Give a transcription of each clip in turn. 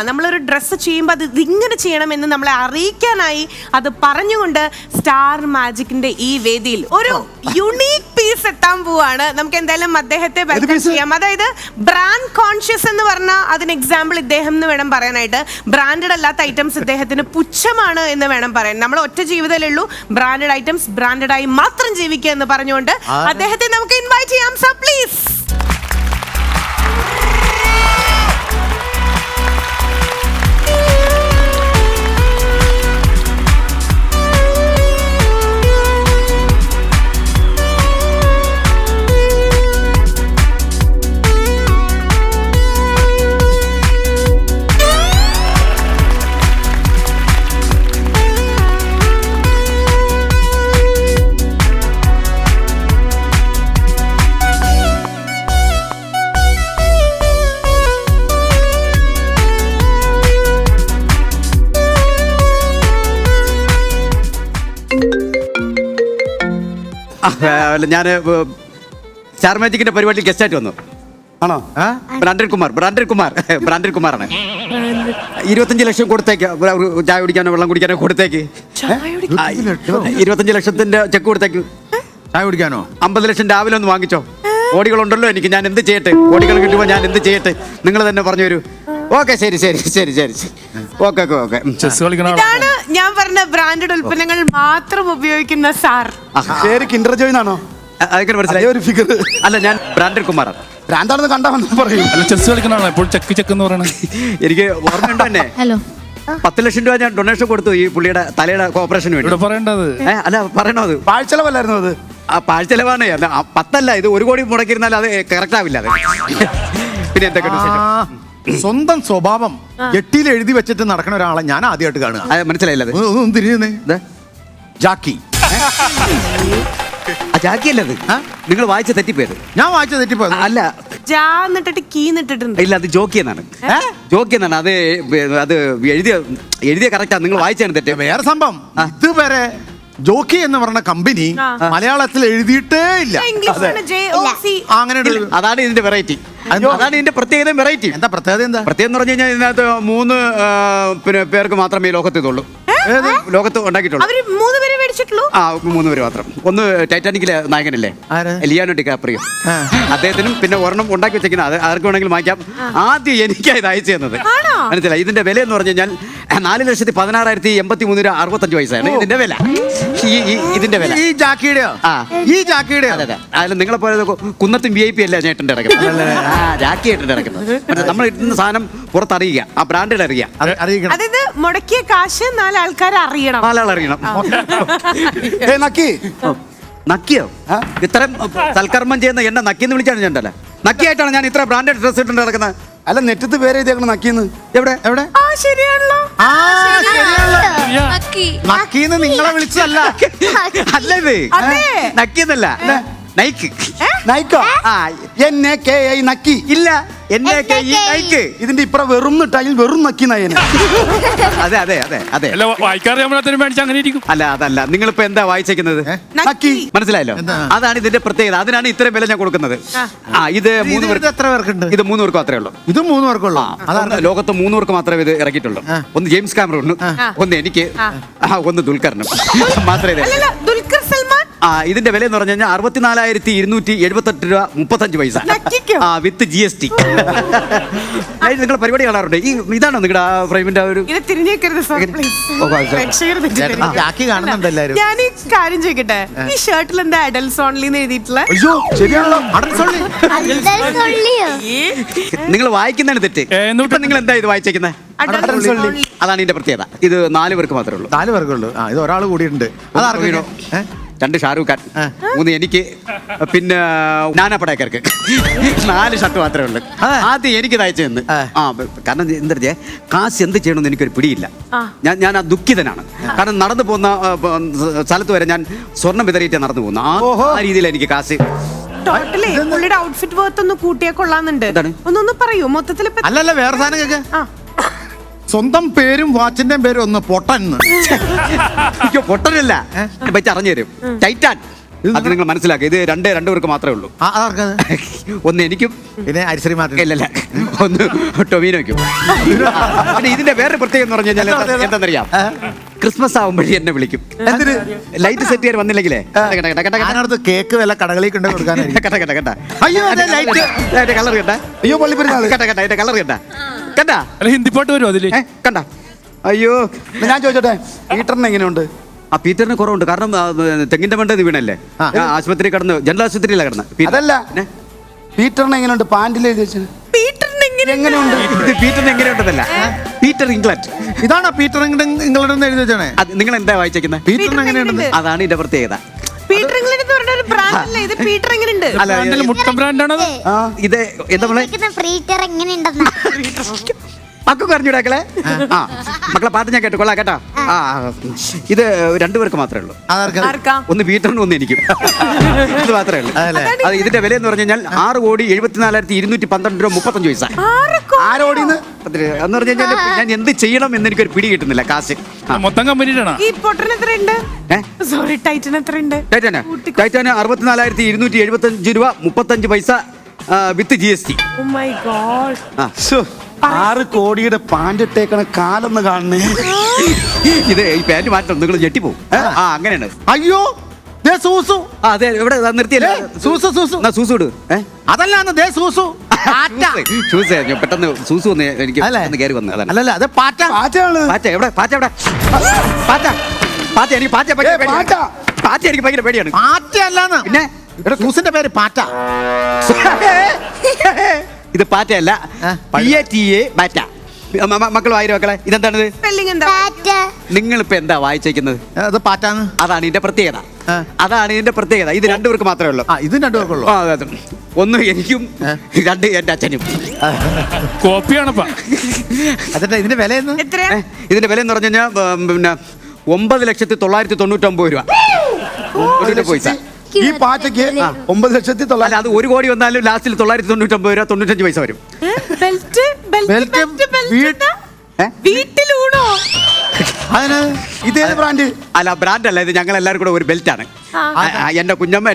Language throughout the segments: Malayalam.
നമ്മളൊരു ഡ്രസ്സ് ചെയ്യുമ്പോൾ അത് ഇതിങ്ങനെ ചെയ്യണമെന്ന് നമ്മളെ അറിയിക്കാനായി അത് പറഞ്ഞുകൊണ്ട് സ്റ്റാർ മാജിക്കിന്റെ ഈ വേദിയിൽ ഒരു യുണീക് പീസ് എത്താൻ പോവാണ്. നമുക്ക് എന്തായാലും അദ്ദേഹത്തെ വെൽക്കം ചെയ്യാം. അതായത് ബ്രാൻഡ് കോൺഷ്യസ് എന്ന് പറഞ്ഞാൽ അതിന് എക്സാമ്പിൾ ഇദ്ദേഹം എന്ന് വേണം പറയാനായിട്ട്. ബ്രാൻഡഡ് അല്ലാത്ത ഐറ്റംസ് ഇദ്ദേഹത്തിന് പുച്ഛമാണ് എന്ന് വേണം പറയാൻ. നമ്മൾ ഒറ്റ ജീവിതമല്ലേ ഉള്ളൂ, ബ്രാൻഡഡ് ഐറ്റംസ് ബ്രാൻഡഡായി മാത്രം ജീവിക്കുക എന്ന് പറഞ്ഞുകൊണ്ട് അദ്ദേഹത്തെ നമുക്ക് ഇൻവൈറ്റ് ചെയ്യാം. Sir please. ഞാൻ സ്റ്റാർ മാജിക്കിന്റെ പരിപാടിയിൽ ഗസ്റ്റായിട്ട് വന്നു. ആണോ? ബ്രാൻഡഡ് കുമാറാണ്. 25 ലക്ഷം കൊടുത്തേക്ക്, ചായ കുടിക്കാനോ വെള്ളം കുടിക്കാനോ കൊടുത്തേക്ക്. 25 ലക്ഷത്തിന്റെ ചെക്ക് കൊടുത്തേക്ക്. ചായ കുടിക്കാനോ? 50 ലക്ഷം രാവിലെ ഒന്ന് വാങ്ങിച്ചോ. കോടികളുണ്ടല്ലോ എനിക്ക്, ഞാൻ എന്ത് ചെയ്യട്ടെ? കോടികൾ കിട്ടുമ്പോൾ ഞാൻ എന്ത് ചെയ്യട്ടെ? നിങ്ങൾ തന്നെ പറഞ്ഞു തരൂ. ഓക്കെ, ശരി. ഓക്കെ. ഇതാണ് ഞാൻ പറഞ്ഞ ബ്രാൻഡഡ് ഉൽപ്പന്നങ്ങൾ മാത്രം ഉപയോഗിക്കുന്ന സാർ. പേര് കിൻഡർ ജോയ് എന്നാണോ? ഒരു ഫിഗർ അല്ല, ഞാൻ ബ്രാൻഡഡ് കുമാറാണ്. ഭ്രാന്താണെന്ന് കണ്ടാ പറയും. അല്ല, ചെസ് കളിക്കണോ ഇപ്പോൾ ചെക്ക് എന്ന് പറയണത്? എനിക്ക് ഓർമ്മയുണ്ടോ തന്നെ? 10 ലക്ഷം രൂപ ഞാൻ ഡൊണേഷൻ കൊടുത്തു ഈ പുള്ളിയുടെ തലയുടെ ഓപ്പറേഷന് വേണ്ടി. പറയേണ്ടത് അല്ല, പറയണോ? അത് പാഴ്ചെലവല്ലായിരുന്നു അത്? ആ പാഴ്ചെലവാണ്. 10 അല്ല, ഇത് 1 കോടി മുടക്കിയിരുന്നാൽ അത് കറക്റ്റ് ആവില്ല. അത് പിന്നെ എന്തൊക്കെ സ്വന്തം സ്വഭാവം എട്ടിയിൽ എഴുതി വെച്ചിട്ട് നടക്കുന്ന ഒരാളെ ഞാൻ ആദ്യമായിട്ട് കാണുക. മനസ്സിലായില്ല? തിരിയുന്നേ ജാക്കി. ജാക്കി അല്ലത്, നിങ്ങൾ വായിച്ച തെറ്റിപ്പോയത്. ഞാൻ വായിച്ച തെറ്റിപ്പോയത് അല്ല, ഇല്ല, അത് ജോക്കി എന്നാണ്. അത് എഴുതിയ കറക്റ്റാ, നിങ്ങൾ വായിച്ചാണ് തെറ്റ്. വേറെ സംഭവം, ഇതുവരെ ജോക്കി എന്ന് പറഞ്ഞ കമ്പനി മലയാളത്തിൽ എഴുതിയിട്ടേ ഇല്ല. അങ്ങനെ അതാണ് ഇതിന്റെ വെറൈറ്റി, അതാണ് ഇതിന്റെ പ്രത്യേകത. വെറൈറ്റി എന്താ പ്രത്യേകത? പ്രത്യേകത എന്ന് പറഞ്ഞു കഴിഞ്ഞാൽ ഇതിനകത്ത് 3 പേർക്ക് മാത്രമേ ലോകത്തുള്ളൂ, ലോകത്ത് ഉണ്ടാക്കിയിട്ടുള്ളൂ. 3 പേരെ മേടിച്ചിട്ടുള്ളൂ. 3 പേര് മാത്രം. ഒന്ന് ടൈറ്റാനിക്കിലെ നായകനല്ലേ, ലിയാനോ ഡികാപ്രിയോ, അദ്ദേഹത്തിനും പിന്നെ ഒരെണ്ണം ഉണ്ടാക്കി വെച്ചേക്കുന്നത്. അത് ആർക്ക് വേണമെങ്കിലും വാങ്ങിക്കാം. ആദ്യം എനിക്കാണ് ഇത് അയച്ചു തന്നത്. മനസ്സിലായി? ഇതിന്റെ വില എന്ന് പറഞ്ഞു കഴിഞ്ഞാൽ 4,16,083 രൂപ 65 പൈസയാണ് ഇതിന്റെ വില. ഇതിന്റെ വില ഈ ജാക്കിയുടെയോ? ഈ ജാക്കിയുടെ അതെ. അതിൽ നിങ്ങളെ പോലെ കുന്നത്തും VIP അല്ല ചേട്ടൻ്റെ ഇറക്കുന്നത്, ജാക്കി ചേട്ടൻ്റെ ഇറക്കുന്നത്. നമ്മൾ ഇട്ടുന്ന സാധനം പുറത്തറിയുക, ആ ബ്രാൻഡിൽ അറിയാം. അതായത് മുടക്കിയ കാശ് 4 ആൾക്കാർ അറിയണം. 4 ആൾ അറിയണം. നക്കിയോ? ഇത്രയും സൽക്കർമ്മം ചെയ്യുന്ന എന്നെ നക്കിന്ന് വിളിച്ചാണ് ഞാൻ ഉണ്ടല്ലേ. നക്കിയായിട്ടാണ് ഞാൻ ഇത്ര ബ്രാൻഡഡ് ഡ്രസ് ഇട്ടുണ്ട് നടക്കുന്നത്. അല്ല, നെറ്റത്ത് പേര് എഴുതിയേക്കണം നക്കിന്ന്. എവിടെ? ശരിയാണല്ലോ. നക്കിന്ന് നിങ്ങളെ വിളിച്ചതല്ല. അല്ല, ഇത് നക്കിയെന്നല്ല, നൈക്ക്. നൈക്കോ? NAKI നക്കി. ഇല്ല, NAKE. ഇതിന്റെ ഇപ്പുറം വെറും ടൈൽ വെറും നക്കി നയന്. അതെ. അല്ല, അതല്ല. നിങ്ങളിപ്പോ എന്താ വായിച്ചേക്കുന്നത്? നക്കി. മനസ്സിലായല്ലോ? അതാണ് ഇതിന്റെ പ്രത്യേകത. അതിനാണ് ഇത്രയും വില ഞാൻ കൊടുക്കുന്നത്. ഇത് 3 പേർക്ക്. എത്ര പേർക്കുണ്ട്? ഇത് 3 പേർക്ക് മാത്രമേ ഉള്ളൂ. ഇത് 3 പേർക്കുള്ളൂ. ലോകത്ത് 3 പേർക്ക് മാത്രമേ ഇത് ഇറക്കിയിട്ടുള്ളൂ. ഒന്ന് ജെയിംസ് കാമറൂണ്, ഒന്ന് എനിക്ക്, ഒന്ന് ദുൽഖറിനും മാത്രമേ. ഇതിന്റെ വില എന്ന് പറഞ്ഞു കഴിഞ്ഞാൽ 64,278 രൂപ 35 പൈസ വിത്ത് GST. നിങ്ങൾ പരിപാടി കാണാറുണ്ട്? ഇതാണോ നിങ്ങളുടെ ഫ്രെയിമിന്റെ ഒരു? ഞാൻ ഈ കാര്യം ചോദിക്കട്ടെ, ഈ ഷർട്ടിൽ എന്താ അഡൽസ് ഓൺലി എഴുതിയിട്ടുള്ള? നിങ്ങൾ വായിക്കുന്നതാണ് തെറ്റ്. നിങ്ങൾ എന്താ ഇത് വായിച്ചേക്കുന്നത്? അതാണ് ഇതിന്റെ പ്രത്യേകത. ഇത് 4 പേർക്ക് മാത്രമേ ഉള്ളൂ. 4 പേർക്കുള്ളൂ. ഇത് ഒരാൾ കൂടിയിട്ടുണ്ട്. അതാർക്കോ? 2 ഷാരൂഖ് ഖാൻ, 3 എനിക്ക്, പിന്നെ നാനാ പടേക്കർക്ക്. 4 ഷർട്ട് മാത്രമേ ഉള്ളൂ. ആദ്യം എനിക്ക് അയച്ചു തന്ന്. കാരണം എന്താ കാശ് എന്ത് ചെയ്യണമെന്ന് എനിക്കൊരു പിടിയില്ല. ഞാൻ ദുഃഖിതനാണ്. കാരണം നടന്നു പോകുന്ന സ്ഥലത്ത് വരെ ഞാൻ സ്വർണം വിതറിയിട്ട് നടന്നു പോകുന്നു. ആ രീതിയിൽ എനിക്ക് കാശ്. പുള്ളിയുടെ ഔട്ട്ഫിറ്റ് വർത്ത് ഒന്ന് കൂട്ടിയാ കൊള്ളാന്നുണ്ട്. ഒന്നൊന്ന് പറയൂ മൊത്തത്തിൽ. അല്ലല്ല, വേറെ സാധനം കേക്ക്. സ്വന്തം പേരും വാച്ചിന്റെ പേരും ഒന്ന് പൊട്ടൻ. പൊട്ടനല്ല, അറിഞ്ഞു തരും. ടൈറ്റാൻ. അത് നിങ്ങൾ മനസ്സിലാക്കുക. ഇത് രണ്ടു പേർക്ക് മാത്രമേ ഉള്ളൂ. അതാർക്കത്? ഒന്ന് എനിക്കും പിന്നെ അരിശ്രീ മാറ്റി ഇല്ലല്ല, ഒന്ന് ടൊമീനോയ്ക്കും. പിന്നെ ഇതിന്റെ വേറെ പ്രത്യേകം എന്ന് പറഞ്ഞു കഴിഞ്ഞാൽ എന്താണെന്നറിയാം, ക്രിസ്മസ് ആവുമ്പോഴേ എന്നെ വിളിക്കും. എന്തിന്? ലൈറ്റ് സെറ്റ് ചെയ്യാൻ വന്നില്ലെങ്കിലേ ഞാനടുത്ത് കേക്ക് വല്ല കടകളിൽ കൊണ്ട് കൊടുക്കാനായിരിക്കും. അയ്യോ അതെ ലൈറ്റ് കളർ കണ്ട, അയ്യോ പള്ളിപ്പെരുന്നാൾ അതിന്റെ കളർ കണ്ട കണ്ടാ അല്ല ഹിന്ദി പാട്ട് വരുമോ അതില്? കണ്ട. അയ്യോ ഞാൻ ചോദിച്ചോട്ടെ, പീറ്ററിന് എങ്ങനെയുണ്ട്? ആ പീറ്ററിന് കുറവുണ്ട്. കാരണം തെങ്ങിന്റെ മണ്ടത് വീണല്ലേ, ആശുപത്രി കടന്ന്, ജനറൽ ആശുപത്രിയിലാണ് കിടന്ന്. അതല്ല, പീറ്ററിന് എങ്ങനെയുണ്ട്? പാൻറിൽ എഴുതി വെച്ചത് എങ്ങനെയുണ്ട്? ഇത് പീറ്ററിന് എങ്ങനെയുണ്ടെന്നല്ല, പീറ്റർ ഇംഗ്ലണ്ട്. ഇതാണോ പീറ്റർ ഇംഗ്ലണ്ട് എഴുതി വെച്ചാണേ? അത് നിങ്ങൾ എന്താ വായിച്ചേക്കുന്നത്? പീറ്ററിന് എങ്ങനെയുണ്ട്? അതാണ് ഇതിന്റെ പ്രത്യേകത. പീറ്റർ ഇംഗ്ലണ്ട് എന്ന് പറഞ്ഞ ഒരു ബ്രാൻഡ് അല്ലേ ഇത്? പീറ്റർ എങ്ങനെയുണ്ട്? അല്ല, ബ്രാൻഡില് മുട്ട ബ്രാൻഡാണത്. ഇത് എന്താ നമ്മളെ ഫ്രീറ്റർ എങ്ങനെയുണ്ടെന്നാ മക്കൾ പറഞ്ഞുവിടാക്കളെ. ആ മക്കളെ പാട്ട് ഞാൻ കേട്ടു, കൊള്ളാം കേട്ടാ. ആ ഇത് രണ്ടുപേർക്ക് മാത്രമേ ഉള്ളൂ. ആർക്കാ? ഒന്ന് പീറ്ററിനും ഒന്ന് എനിക്കും. ഇത് മാത്രമേ ഉള്ളൂ. അത് ഇതിന്റെ വില എന്ന് പറഞ്ഞു കഴിഞ്ഞാൽ 6,74,212 രൂപ 35 പൈസ. ആരോടിന്ന് എന്ന് പറഞ്ഞു കഴിഞ്ഞാൽ ഞാൻ എന്ത് ചെയ്യണം എന്ന് എനിക്കൊരു പിടി കിട്ടുന്നില്ല. കാശ് മൊത്തം കമ്പനിയുടെ ഈ പൊട്ടന് എത്രയുണ്ട്? സോറി, ടൈറ്റൻ എത്രയുണ്ട്? ടൈറ്റാന് 64,275 രൂപ 35 പൈസ വിത്ത് GST. Oh my God. 6 കോടിയുടെ പാൻറ് ഇട്ടേക്കണ കാലൊന്ന് കാണണേ. ഇത് ഈ പാന്റ് മാറ്റം നിങ്ങൾ ഞെട്ടിപ്പോവും. ആ അങ്ങനെയാണ്. അയ്യോ ദേ സൂസു. ആ അതെ, ഇവിടെ നിർത്തിയല്ലേ. സൂസു സൂസു എന്നാ സൂസു ഇട്. അതല്ലാന്ന് ദേ സൂസു. ഷൂസ് ഞാൻ പെട്ടെന്ന് സൂസു ഒന്ന് എനിക്ക് അല്ലേ? ഒന്ന് കയറി വന്നു. അതാണ് അല്ലല്ല അത് പാറ്റ. പാറ്റയാണ്. പാറ്റ എവിടെ? പാറ്റ എവിടെ? പാറ്റ പാറ്റ എനിക്ക് പാറ്റ ഭയങ്കര പേടിയാണ്. പാറ്റ എനിക്ക് ഭയങ്കര പേടിയാണ്. പാറ്റ അല്ലാന്ന്. പിന്നെ ഇവിടെ സൂസിന്റെ പേര് പാറ്റ. ഇത് പാറ്റയല്ല, PATA പാറ്റ. മക്കൾ വായിരോ മക്കളെ, ഇതെന്താണിത്? സ്പെല്ലിംഗ് എന്താ? നിങ്ങളിപ്പോ എന്താ വായിച്ചേക്കുന്നത്? അത് പാറ്റാന്ന്. അതാണ് ഇതിന്റെ പ്രത്യേകത. അതാണ് ഇതിന്റെ പ്രത്യേകത. ഇത് രണ്ടുപേർക്ക് മാത്രമേ ഉള്ളൂ. ഇത് രണ്ടുപേർക്കുള്ളൂ. ആ, അതെ. ഒന്ന് എനിക്കും, രണ്ട് എന്റെ അച്ഛനും. കോപ്പിയാണപ്പാ. അതിന്റെ ഇതിന്റെ വില എന്ന് എത്രയാ? ഇതിന്റെ വില എന്ന് പറഞ്ഞു കഴിഞ്ഞാൽ പിന്നെ 9,999 രൂപ 9 പൈസ. ഈ പാറ്റയ്ക്ക് 9,900,000. അല്ല, അത് 1 കോടി വന്നാലും ലാസ്റ്റിൽ 999 രൂപ 95 പൈസ വരും. ബെൽറ്റ് വീട്ട് വീട്ടിലൂണോ? അതിന് ഇതേത് ബ്രാൻഡ്? അല്ല, ബ്രാൻഡ് അല്ല, ഇത് ഞങ്ങൾ എല്ലാവരും കൂടെ ഒരു ബെൽറ്റ് ആണ്. എന്റെ കുഞ്ഞമ്മ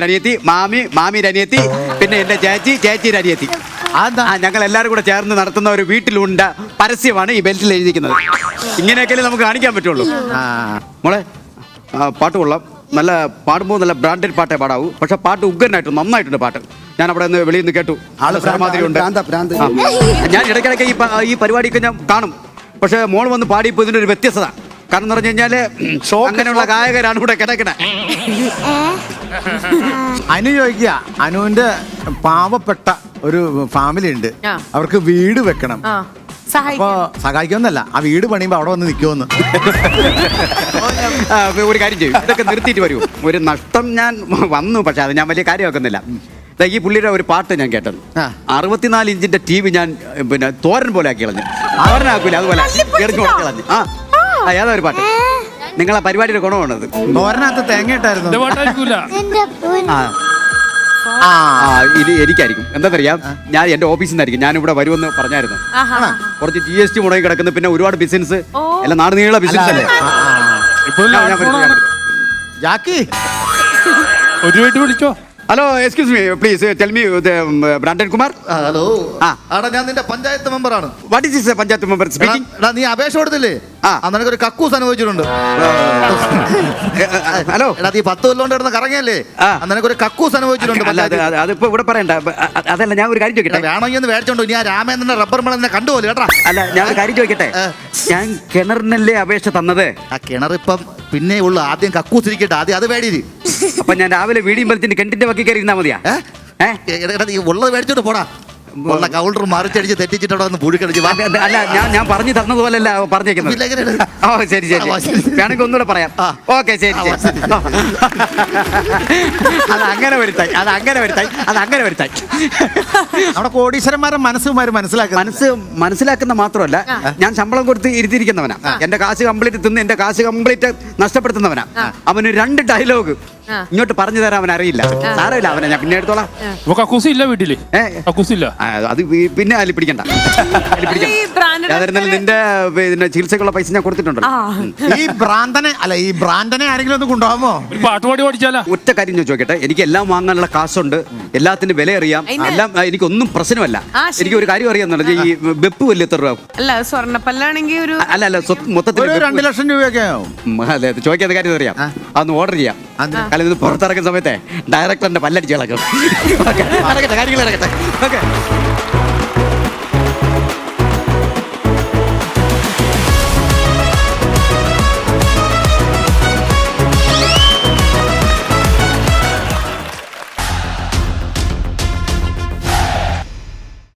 അനിയത്തി, മാമിയുടെ അനിയത്തി, പിന്നെ എന്റെ ചേച്ചിയുടെ അനിയത്തി. ഞങ്ങൾ എല്ലാവരും കൂടെ ചേർന്ന് നടത്തുന്ന ഒരു വീട്ടിലുണ്ട പരസ്യമാണ് ഈ ബെൽറ്റിൽ എഴുതിക്കുന്നത്. ഇങ്ങനെയൊക്കെ നമുക്ക് കാണിക്കാൻ പറ്റുള്ളൂ. മോളെ പാട്ട് കൊള്ളാം, നല്ല പാടുമ്പോൾ നല്ല ബ്രാൻഡഡ് പാട്ടേ പാടാവൂ. പക്ഷെ പാട്ട് ഉഗ്രനായിട്ട് നന്നായിട്ടുണ്ട് പാട്ട്. ഞാൻ അവിടെ നിന്ന് വെളിയിൽ നിന്ന് കേട്ടു. ഞാൻ ഇടയ്ക്കിടയ്ക്ക് ഈ പരിപാടിയൊക്കെ ഞാൻ കാണും. പക്ഷെ മോൾ വന്ന് പാടിയപ്പോൾ ഇതിൻ്റെ ഒരു വ്യത്യസ്തത. കാരണം എന്ന് പറഞ്ഞു കഴിഞ്ഞാല് അങ്ങനെയുള്ള ഗായകരാണ് ഇവിടെ കിടക്കണേ. അനു ചോദിക്കുക, അനുവിന്റെ പാവപ്പെട്ട ഒരു ഫാമിലി ഉണ്ട്, അവർക്ക് വീട് വെക്കണം. അപ്പൊ സഹായിക്കുമെന്നല്ല, ആ വീട് പണിയുമ്പോ അവിടെ വന്ന് നിൽക്കുമെന്ന്. ഒരു കാര്യം ചെയ്യും, ഇതൊക്കെ നിർത്തിയിട്ട് വരൂ. ഒരു നഷ്ടം ഞാൻ വന്നു, പക്ഷെ അത് ഞാൻ വലിയ കാര്യമാക്കുന്നില്ല. ഈ പുള്ളിയുടെ ഒരു പാട്ട് ഞാൻ കേട്ടത്, 64 ഇഞ്ചിന്റെ TV ഞാൻ പിന്നെ തോരൻ പോലെ ആക്കി കളഞ്ഞു. തോരനാക്കൂല, അതുപോലെ കളഞ്ഞു. ഏതാ ഒരു പാട്ട്? നിങ്ങളെ പരിപാടിയുടെ ഗുണമാണത്. തോരനകത്ത് തേങ്ങ ഇട്ടായിരുന്നു. ഇത് എനിക്കായിരിക്കും. എന്താണെന്നറിയാം, ഞാൻ എന്റെ ഓഫീസിൽ നിന്നായിരിക്കും. ഞാൻ ഇവിടെ വരുമെന്ന് പറഞ്ഞായിരുന്നു. കുറച്ച് GST മുടങ്ങി കിടക്കുന്നു, പിന്നെ ഒരുപാട് ബിസിനസ്, എല്ലാം നാട് നീള ബിസിനസ് അല്ലേ. ജാക്കി ഒരു വീട്ടിൽ വിളിച്ചോ. Hello, excuse me, please tell me Brandon Kumar. Hello, ഞാൻ നിന്റെ പഞ്ചായത്ത് മെമ്പറാണ്. What is this panchayat member speaking? നീ അപേക്ഷ കൊടുത്തില്ലേ? നിനക്കൊരു കക്കൂസ് അനുഭവിച്ചിട്ടുണ്ട്. ഹലോ, നീ 10 കൊല്ലം കൊണ്ട് കിടന്ന് കറങ്ങിയല്ലേ, നിനക്കൊരു കക്കൂസ് അനുഭവിച്ചിട്ടുണ്ട്. അതിപ്പോ ഇവിടെ പറയണ്ട. അതല്ല, ഞാൻ ഒരു കാര്യം ചോദിക്കട്ടെ. വേണമെങ്കിൽ ഒന്ന് മേടിച്ചോണ്ടോ. നീ ആ രാമേന്ദ്രന്റെ റബ്ബർ മണലിനെ കണ്ടുപോലെ കേട്ടാ. അല്ല, ഞാൻ ഒരു കാര്യം ചോദിക്കട്ടെ. ഞാൻ കിണറിനല്ലേ അപേക്ഷ തന്നത്? ആ കിണറിപ്പം പിന്നെ ഉള്ളു. ആദ്യം കക്കൂസ് ഇരിക്കട്ടെ, ആദ്യം അത് മേടിയത്. അപ്പൊ ഞാൻ രാവിലെ വീടിയും വലിച്ചിട്ട് കിണറ്റിന്റെ വക്കി കയറി ഇരുന്നാ മതിയാ? നീ ഉള്ളത് മേടിച്ചോണ്ട് പോടാ. ഉള്ള കൗണ്ടർ മറിച്ചടിച്ച് തെറ്റിച്ചിട്ട് അവിടെ ഒന്ന് പുഴുക്കടിച്ച്. അല്ല, ഞാൻ പറഞ്ഞു തന്നതുപോലല്ല പറഞ്ഞേക്കുന്നത്. ഓ ശരി ശരി, വേണമെങ്കിൽ ഒന്നുകൂടെ പറയാം. ഓക്കെ ശരി. അത് അങ്ങനെ വരുത്തായി. നമ്മുടെ കോടീശ്വരന്മാരെ മനസ്സിലാക്കുന്ന മാത്രമല്ല, ഞാൻ ശമ്പളം കൊടുത്ത് ഇരുത്തിയിരിക്കുന്നവനാ. എന്റെ കാശ് കംപ്ലീറ്റ് തിന്ന് എന്റെ കാശ് കംപ്ലീറ്റ് നഷ്ടപ്പെടുത്തുന്നവനാ. അവന് 2 ഡയലോഗ് ഇങ്ങോട്ട് പറഞ്ഞു തരാൻ അവൻ അറിയില്ല. സാരമില്ല, അവനെ ഞാൻ പിന്നെ എടുത്തോളാം. ഇപ്പൊ കക്കൂസ് ഇല്ല വീട്ടില്? കക്കൂസ് ഇല്ല. അത് പിന്നെ അതിൽ പിടിക്കണ്ട. അതായിരുന്നാലും നിന്റെ പിന്നെ ചികിത്സക്കുള്ള പൈസ ഞാൻ കൊടുത്തിട്ടുണ്ടല്ലോ. ഈ ബ്രാൻഡനെ ആരെങ്കിലും ഒന്ന് കൊണ്ടുപോകാമോ? ഒരു പാട്ട് പാടി പഠിച്ചാലാ? ഒറ്റ കാര്യം ഞാൻ ചോദിക്കട്ടെ, എനിക്ക് എല്ലാം വാങ്ങാനുള്ള കാശുണ്ട്, എല്ലാത്തിന്റെ വില അറിയാം, എല്ലാം എനിക്കൊന്നും പ്രശ്നമല്ല. എനിക്ക് ഒരു കാര്യം അറിയാന്നുള്ളത്, ഈ വെപ്പ് വലിയ എത്ര രൂപ? അല്ല സ്വർണ്ണപ്പല്ലാണെങ്കിൽ ഒരു അല്ല മൊത്തത്തിൽ 2 ലക്ഷം രൂപയൊക്കെ ആവും. അതെ, ചോദിക്കാത്ത കാര്യം അറിയാം. അതൊന്ന് ഓർഡർ ചെയ്യാം. കാരണം ഇത് പുറത്തിറക്കുന്ന സമയത്തെ ഡയറക്ടറിന്റെ പല്ലടിച്ച് കിടക്കും. കാര്യങ്ങൾ നടക്കട്ടെ. ഓക്കെ.